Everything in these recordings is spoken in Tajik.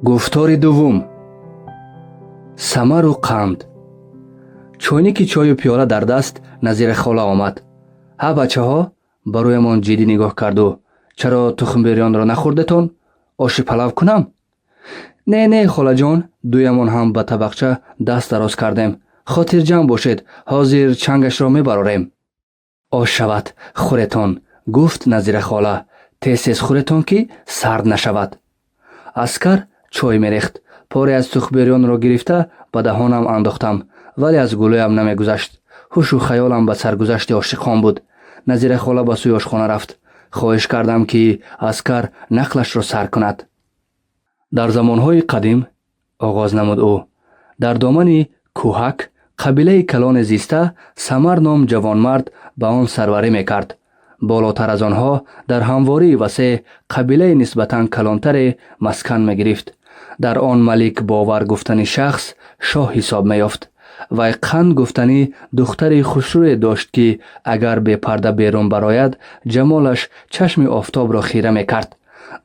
гуфтори дуввум. самару қанд. чойники чою пиёла дар даст назира хола омад. ҳа бачаҳо, ба рӯямон ҷиддӣ нигоҳ карду. чаро тухмбирёнро нахӯрдетон? оши палав кунам? Не холаҷон, дуямон ҳам ба табақча даст дароз кардем. хотирҷамъ бошед, ҳозир чангашро мебарорем. ош шавад, хӯретон, гуфт назира хола. тез хӯретон, ки сард нашавад. аскар чой мерехт. поре аз тухбирёнро гирифта ба даҳонам андохтам, вале аз гулӯям намегузашт. ҳушу хаёлам ба саргузашти ошиқон буд. назира хола ба сӯи ошхона рафт. хоҳиш кардам, ки аскар нақлашро сар кунад. дар замонҳои қадим, оғоз намуд ӯ, дар домани кӯҳак қабилаи калоне зиста самар ном ҷавонмард ба он сарварӣ мекард. болотар аз онҳо дар ҳамвории васеъ қабилаи нисбатан калонтаре маскан мегирифт. дар он малик бовар гуфтани шахс шоҳ ҳисоб меёфт. вай қанд гуфтани духтари хушрӯе дошт, ки агар бепарда берун барояд ҷамолаш чашми офтобро хира мекард.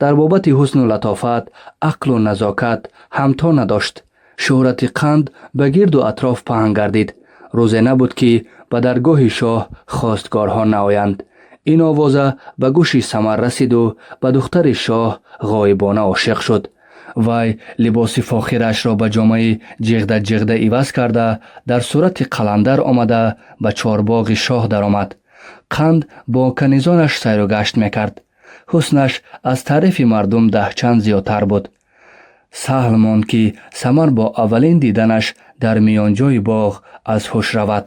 дар бобати ҳусну латофат, ақлу назокат ҳамто надошт. шӯҳрати қанд ба гирду атроф паҳн гардид. рӯзе набуд, ки ба даргоҳи шоҳ хостгорҳо наоянд. ин овоза ба гӯши самар расиду ба духтари шоҳ ғоибона ошиқ шуд. вай либоси фохирашро ба ҷомаи ҷиғда иваз карда, дар сурати қаландар омада ба чорбоғи шоҳ даромад. қанд бо канизонаш сайру гашт мекард. ҳуснаш аз таърифи мардум даҳчанд зиёдтар буд. саҳл монд, ки самар бо аввалин диданаш дар миёнҷои боғ аз ҳуш равад.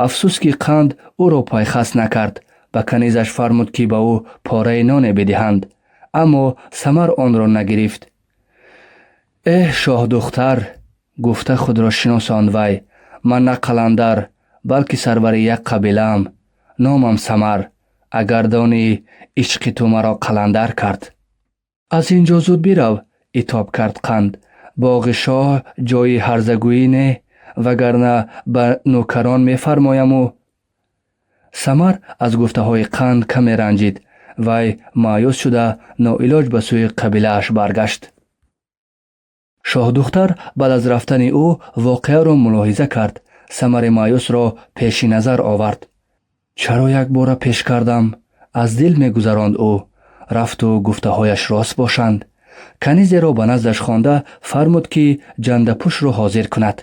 афсӯс, ки қанд ӯро пайхас накард. ба канизаш фармуд, ки ба ӯ пораи ноне бидиҳанд. аммо самар онро нагирифт. шоҳдухтар, гуфта худро шиносонд вай. ман на қаландар, балки сарвари як қабилаам. номам самар. агар донӣ, ишқи ту маро қаландар кард. аз ин ҷо зуд бирав, итоб кард қанд. боғи шоҳ ҷои ҳарзагӯӣ не, вагарна ба нӯкарон мефармояму. самар аз гуфтаҳои қанд каме ранҷид. вай маъюс шуда ноилоҷ ба сӯи қабилааш баргашт. шоҳдухтар баъд аз рафтани ӯ воқеаро мулоҳиза кард. самари маъюсро пеши назар овард. чаро як бора пеш кардам? аз дил мегузаронд ӯ. рафту гуфтаҳояш рост бошанд. канизеро ба наздаш хонда фармуд, ки ҷандапӯшро ҳозир кунад.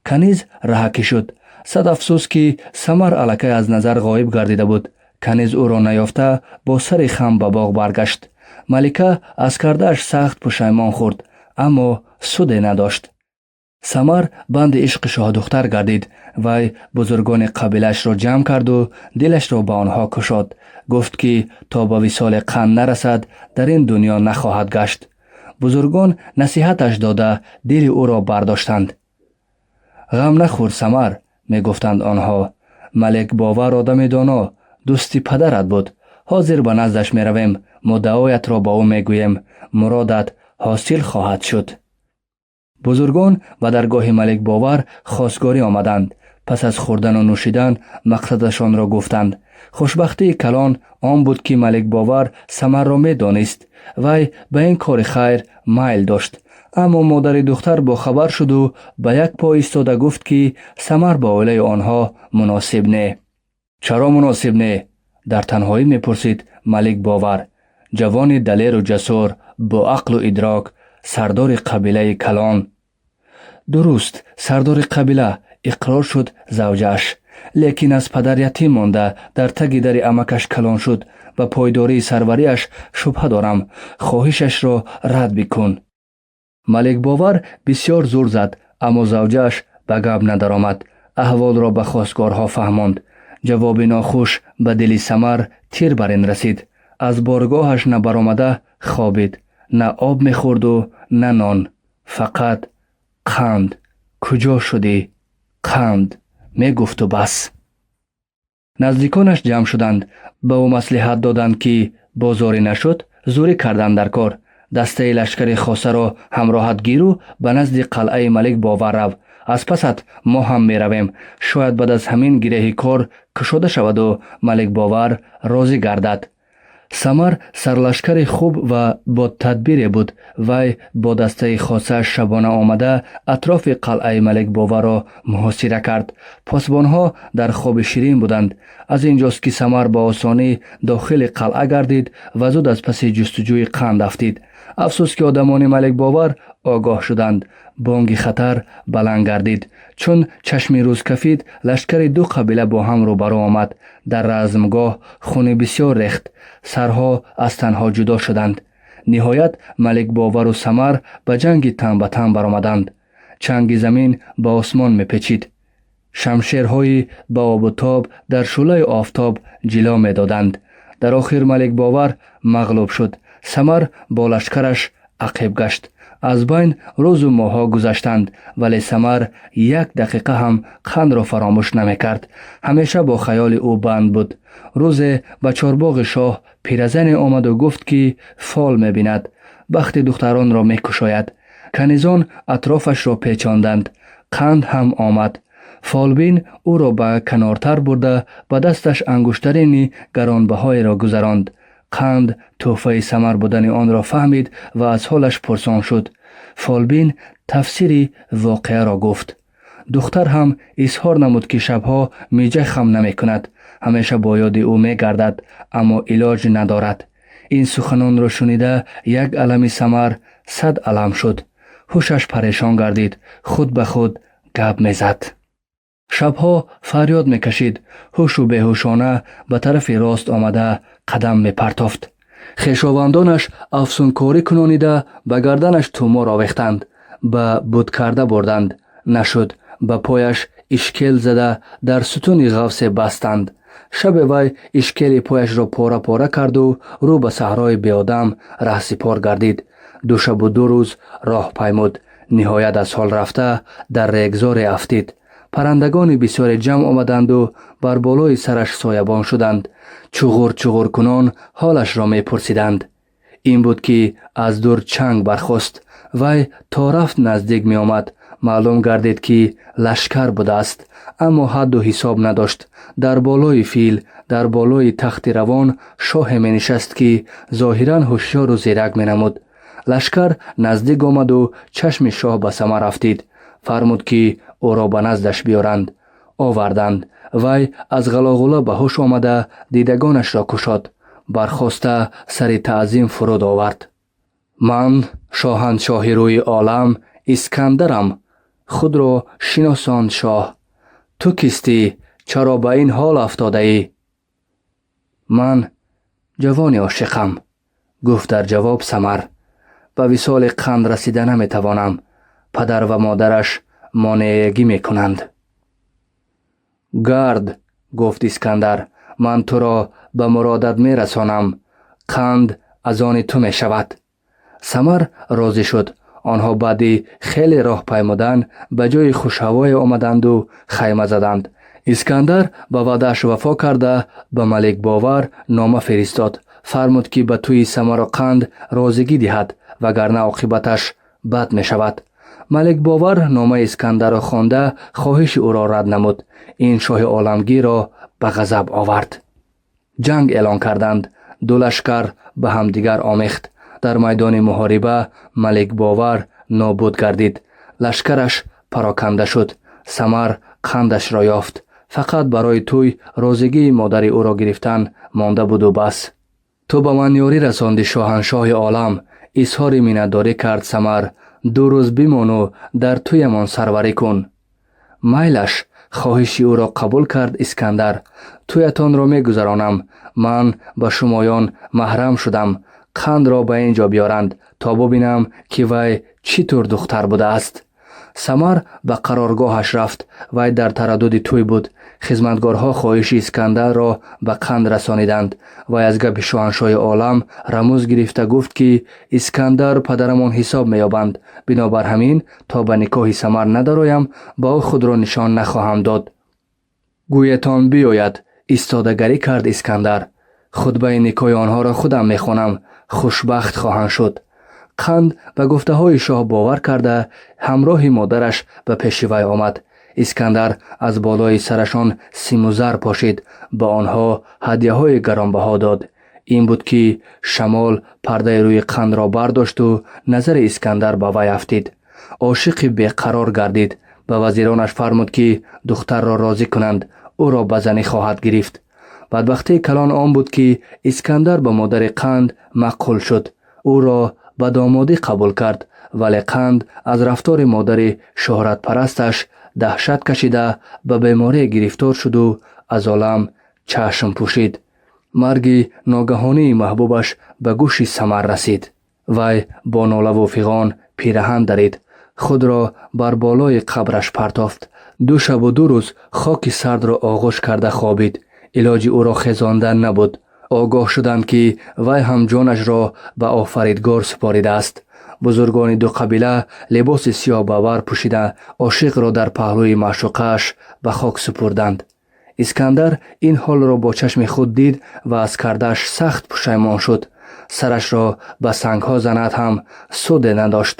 каниз раҳакӣ шуд. сад афсӯс, ки самар аллакай аз назар ғоиб гардида буд. каниз ӯро наёфта бо сари хам ба боғ баргашт. малика аз кардааш сахт пушаймон хӯрд, аммо суде надошт. самар банди ишқи шоҳдухтар гардид. вай бузургони қабилаашро ҷамъ карду дилашро ба онҳо кушод. гуфт, ки то ба висоли қанд нарасад, дар ин дунё нахоҳад гашт. бузургон насиҳаташ дода дили ӯро бардоштанд. ғам нахӯр самар, мегуфтанд онҳо. малик бовар одами доно, дӯсти падарат буд. ҳозир ба наздаш меравем, муддаоятро ба ӯ мегӯем. муродат ҳосил хоҳад шуд. бузургон ба даргоҳи малик бовар хостгорӣ омаданд. пас аз хӯрдану нӯшидан мақсадашонро гуфтанд. хушбахтии калон он буд, ки малик бовар самарро медонист. вай ба ин кори хайр майл дошт. аммо модари духтар бохабар шуду ба як по истода гуфт, ки самар ба оилаи онҳо муносиб не. чаро муносиб не? дар танҳоӣ мепурсид малик бовар. ҷавони далеру ҷасур, бо ақлу идрок, сардори қабилаи калон. дуруст, сардори қабила, иқрор шуд завҷааш. лекин аз падар ятим монда дар таги дари амакаш калон шуд. ба пойдории сарвариаш шубҳа дорам. хоҳишашро рад бикун. малик бовар бисьёр зур зад, аммо завҷааш ба гап надаромад. аҳволро ба хостгорҳо фаҳмонд. ҷавоби нохуш ба дили самар тир бар ин расид. аз боргоҳаш набаромада хобид. на об мехӯрду на нон. фақат қанд. куҷо шудӣ? қанд мегуфту бас. наздиконаш ҷамъ шуданд. ба ӯ маслиҳат доданд, ки бозорӣ нашуд, зурӣ карданд дар кор. дастаи лашкари хосаро ҳамроҳат гиру ба назди қалъаи малик бовар рав. аз пасат мо ҳам меравем. шояд баъд аз ҳамин гиреҳи кор кушода шаваду малик бовар розӣ гардад. самар сарлашкари хуб ва бодтадбире буд. вай бо дастаи хосааш шабона омада атрофи қалъаи Маликбоварро муҳосира кард. посбонҳо дар хоби ширин буданд. аз ин ҷост ки самар ба осонӣ дохили қалъа гардид ва зуд аз паси ҷустуҷӯи қанд афтид. афсӯс ки одамони Маликбовар огоҳ шуданд. бонги хатар баланд гардид. чун чашми рӯз кафид, лашкари ду қабила бо ҳам рӯбарӯ омад. дар размгоҳ хуни бисёр рехт. сарҳо аз танҳо ҷудо шуданд. ниҳоят Маликбовару самар ба ҷанги тан ба тан баромаданд. чанги замин ба осмон мепечид. шамшерҳои ба обу тоб дар шӯлаи офтоб ҷило медоданд. дар охир Маликбовар мағлуб шуд. самар бо лашкараш ақиб гашт. аз байн рӯзу моҳҳо гузаштанд, вале самар як дақиқа ҳам қандро фаромӯш намекард. ҳамеша бо хаёли ӯ банд буд. рӯзе ба чорбоғи шоҳ пиразане омаду гуфт ки фол мебинад, бахти духтаронро мекушояд. канизон атрофашро печонданд. қанд ҳам омад. фолбин ӯро ба канортар бурда ба дасташ ангуштарини гаронбаҳоеро гузаронд. қанд тӯҳфаи самар будани онро фаҳмид ва аз ҳолаш пурсон шуд. фолбин тафсири воқеаро гуфт. духтар ҳам изҳор намуд ки шабҳо миҷа хам намекунад. ҳамеша бо ёди ӯ мегардад, аммо илоҷ надорад. ин суханонро шунида як алами самар 100 алам шуд. ҳушаш парешон гардид. худ ба худ гап мезад. шабҳо фарёд мекашид. ҳушу беҳушона ба тарафи рост омада қадам мепартофт. хешовандонаш афсункорӣ кунонида ба гарданаш тӯмор овехтанд. ба будкарда бурданд. нашуд. ба пояш ишкел зада дар сутуни ғафсе бастанд. шабе вай ишкели пояшро пора пора карду рӯ ба саҳрои беодам раҳсипор гардид. ду шабу ду рӯз роҳ паймуд. ниҳоят аз ҳол рафта дар регзоре афтид. паррандагони бисёре ҷамъ омаданду бар болои сараш соябон шуданд. чуғур чуғур кунон ҳолашро мепурсиданд. ин буд ки аз дур чанг бархост. вай то рафт наздик меомад. маълум гардид ки лашкар будааст, аммо ҳадду ҳисоб надошт. дар болои фил, дар болои тахти равон шоҳе менишаст ки зоҳиран ҳушёру зирак менамуд. лашкар наздик омаду чашми шоҳ ба самар афтид. фармуд ки ӯро ба наздаш биёранд. оварданд. вай аз ғалоғула ба ҳуш омада дидагонашро кушод. бархоста сари таъзим фуруд овард. ман шоҳаншоҳи рӯи олам Искандарам. худро шиносонд шоҳ. ту кистӣ? чаро ба ин ҳол афтодаӣ? ман ҷавони ошиқам, гуфт дар ҷавоб самар. ба висоли қанд расида наметавонам. падар ва модараш монеягӣ мекунанд. гард, гуфт Искандар, ман туро ба муродат мерасонам. қанд аз они ту мешавад. самар розӣ шуд. онҳо баъди хеле роҳ паймудан ба ҷои хушҳавое омаданду хайма заданд. Искандар ба ваъдааш вафо карда ба Маликбовар нома фиристод. фармуд ки ба тӯи самару қанд розигӣ диҳад, вагарна оқибаташ бад мешавад. Маликбовар номаи Искандарро хонда хоҳиши ӯро рад намуд. ин шоҳи оламгирро ба ғазаб овард. ҷанг эълон карданд. ду лашкар ба ҳамдигар омехт. дар майдони муҳориба Маликбовар нобуд гардид. лашкараш пароканда шуд. самар қандашро ёфт. фақат барои тӯй розигии модари ӯро гирифтан монда буду бас. ту ба ман ёрӣ расонди шоҳаншоҳи олам, изҳори миннатдорӣ кард самар. ду рӯз бимону дар тӯямон сарварӣ кун. майлаш, хоҳиши ӯро қабул кард Искандар. тӯятонро мегузаронам. ман ба шумоён маҳрам шудам. қандро ба ин ҷо биёранд, то бубинам ки вай чӣ тур духтар будааст. самар ба қароргоҳаш рафт. вай дар тараддуди тӯй буд. хизматгорҳо хоҳиши Искандарро ба қанд расониданд. вай аз гапи шоҳаншоҳи олам рамӯз гирифта гуфт ки Искандар падарамон ҳисоб меёбанд. бинобар ҳамин то ба никоҳи самар надароям, ба ӯ худро нишон нахоҳам дод. гӯятон биёяд. истодагарӣ кард Искандар. хутбаи никоҳи онҳоро худам мехонам. хушбахт хоҳанд шуд. қанд ба гуфтаҳои шоҳ бовар карда ҳамроҳи модараш ба пеши вай омад. Искандар аз болои сарашон симу зар пошид. ба онҳо ҳадияҳои гаронбаҳо дод. ин буд ки шамол пардаи рӯи қандро бардошту назари Искандар ба вай афтид. ошиқи беқарор гардид. ба вазиронаш фармуд ки духтарро розӣ кунанд, ӯро ба занӣ хоҳад гирифт. бадбахтии калон он буд ки Искандар ба модари Қанд маққул шуд. ӯро ба домодӣ қабул кард, вале Қанд аз рафтори модари шӯҳратпарасташ даҳшат кашида ба беморие гирифтор шуду аз олам чашм пӯшид. марги ногаҳонии маҳбубаш ба гӯши Самар расид. вай бо нолаву фиғон пираҳан дарид, худро бар болои қабраш партофт. ду шабу ду рӯз хоки сардро оғӯш карда хобид. илоҷи ӯро хезондан набуд. огоҳ шуданд ки вай ҳам ҷонашро ба офаридгор супоридааст. бузургони ду қабила либоси сиёҳбавар пӯшида ошиқро дар паҳлӯи маъшуқааш ба хок супурданд. Искандар ин ҳолро бо чашми худ дид ва аз кардааш сахт пушаймон шуд. сарашро ба сангҳо занад ҳам суде надошт.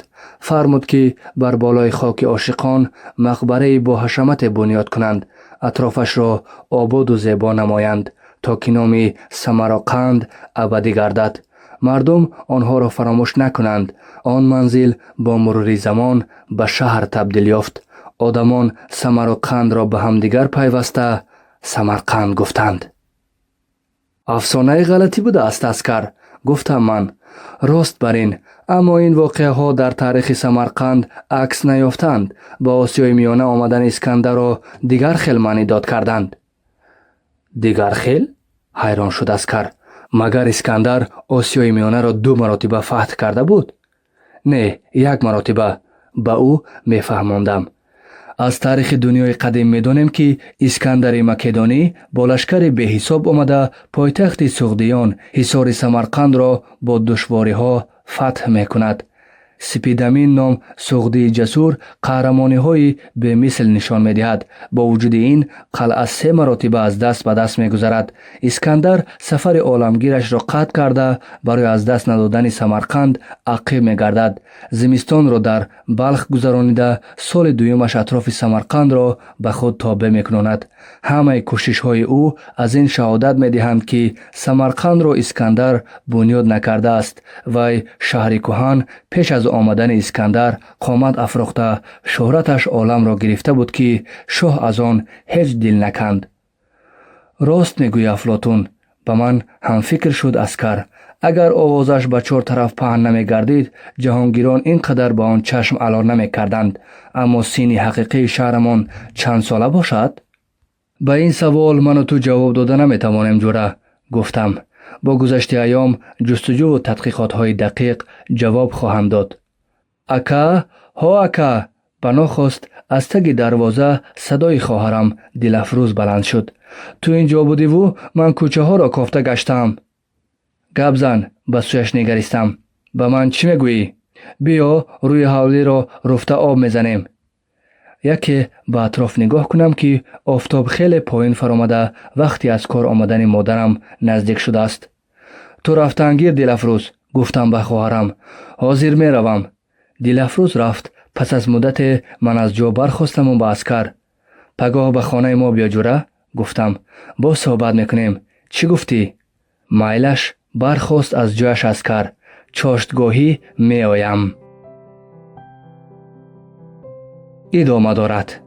фармуд ки бар болои хоки ошиқон мақбараи боҳашамате бунёд кунанд, атрофашро ободу зебо намоянд, то ки номи Самароқанд абадӣ гардад. мардум онҳоро фаромӯш накунанд. он манзил бо мурури замон ба шаҳр табдил ёфт. одамон Самароқандро ба ҳамдигар пайваста Самарқанд гуфтанд. афсонаи ғалатӣ будааст, аскар, гуфтам ман. рост бар ин, аммо ин воқеаҳо дар таърихи Самарқанд акс наёфтанд. ба Осиёи Миёна омадани Искандарро дигар хел маънӣ дод карданд. дигар хел? ҳайрон шуд аскар. магар Искандар Осиёи Миёнаро ду маротиба фатҳ карда буд? не, як маротиба, ба ӯ мефаҳмондам. аз таърихи дунёи қадим медонем ки Искандари Македонӣ бо лашкари беҳисоб омада пойтахти суғдиён ҳисори Самарқандро бо душвориҳо фатҳ мекунад. Сипидамин ном суғдии ҷасур қаҳрамониҳои бемисл нишон медиҳад. бо вуҷуди ин қалъа 3 маротиба аз даст ба даст мегузарад. Искандар сафари оламгирашро қатъ карда барои аз даст надодани Самарқанд ақиб мегардад. зимистонро дар Балх гузаронида соли дуюмаш атрофи Самарқандро ба худ тобеъ мекунонад. ҳамаи кӯшишҳои ӯ аз ин шаҳодат медиҳанд ки Самарқандро Искандар бунёд накардааст. вай шаҳри кӯҳан пеш аз омадани Искандар қомат афрохта шӯҳраташ оламро гирифта буд ки шоҳ аз он ҳеҷ дил наканд. рост мегӯи Афлотун, ба ман ҳамфикр шуд аскар. агар овозаш ба чор тараф паҳн намегардид, ҷаҳонгирон ин қадар ба он чашм ало намекарданд. аммо синни ҳақиқии шаҳрамон чанд сола бошад? ба ин савол ману ту ҷавоб дода наметавонем, ҷура, гуфтам. бо гузашти айём ҷустуҷӯву тадқиқотҳои дақиқ ҷавоб хоҳам дод. ака, ҳо ака! ба нохост аз таги дарвоза садои хоҳарам дилафрӯз баланд шуд. ту ин ҷо будиву ман кӯчаҳоро кофта гаштаам. гап зан, ба сӯяш нигаристам. ба ман чӣ мегӯӣ? биё рӯи ҳавлиро руфта об мезанем. яке ба атроф нигоҳ кунам ки офтоб хеле поин фаромада вақти аз кор омадани модарам наздик шудааст. ту рафтангир Дилафрӯз, гуфтам ба хоҳарам. ҳозир меравам. Дилафрӯз рафт. пас аз муддате ман аз ҷо бархостаму ба аскар. пагоҳ ба хонаи мо биё, ҷура, гуфтам. боз суҳбат мекунем. чӣ гуфтӣ? майлаш бархост аз ҷояш аскар. чоштгоҳӣ меоям. идома дорад.